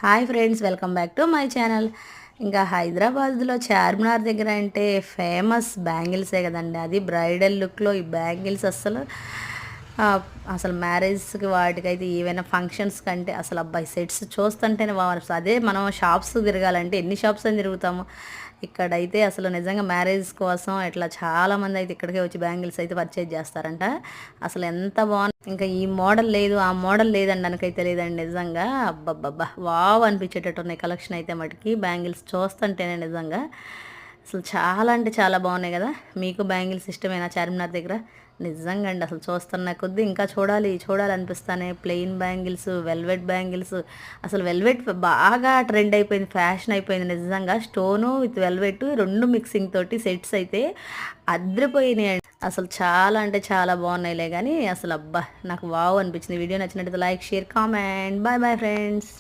Hi friends, welcome back to my channel. ఇంకా హైదరాబాద్లో చార్మినార్ దగ్గర అంటే ఫేమస్ బ్యాంగిల్సే కదండి. అది బ్రైడల్ లుక్లో ఈ బ్యాంగిల్స్ ఆ, అసలు మ్యారేజ్కి వాటికైతే ఏవైనా ఫంక్షన్స్ కంటే అసలు అబ్బాయి సెట్స్ చూస్తుంటేనే బాగా. అదే మనం షాప్స్ తిరగాలంటే ఎన్ని షాప్స్ అని తిరుగుతాము. ఇక్కడైతే అసలు నిజంగా మ్యారేజ్ కోసం ఇట్లా చాలామంది అయితే ఇక్కడికే వచ్చి బ్యాంగిల్స్ అయితే పర్చేజ్ చేస్తారంట. అసలు ఎంత బాగుంది. ఇంకా ఈ మోడల్ లేదు, ఆ మోడల్ లేదండి అనకైతే లేదండి. నిజంగా అబ్బబ్బబ్బా వావ్ అనిపించేటట్టు ఉన్నాయి కలెక్షన్ అయితే మటుకి. బ్యాంగిల్స్ చూస్తుంటేనే నిజంగా అసలు చాలా అంటే చాలా బాగున్నాయి కదా. మీకు బ్యాంగిల్స్ ఇష్టమేనా చార్మినార్ దగ్గర? నిజంగా అండి అసలు చూస్తున్న కొద్దీ ఇంకా చూడాలనిపిస్తానే. Plain bangles, velvet bangles. అసలు వెల్వెట్ బాగా ట్రెండ్ అయిపోయింది, ఫ్యాషన్ అయిపోయింది నిజంగా. స్టోను విత్ వెల్వెట్ రెండు మిక్సింగ్ తోటి సెట్స్ అయితే అద్రిపోయినాయి. అసలు చాలా అంటే చాలా బాగున్నాయిలే కానీ అసలు అబ్బా నాకు వావ్ అనిపించింది. వీడియో నచ్చినట్టు like, share, comment. Bye bye friends.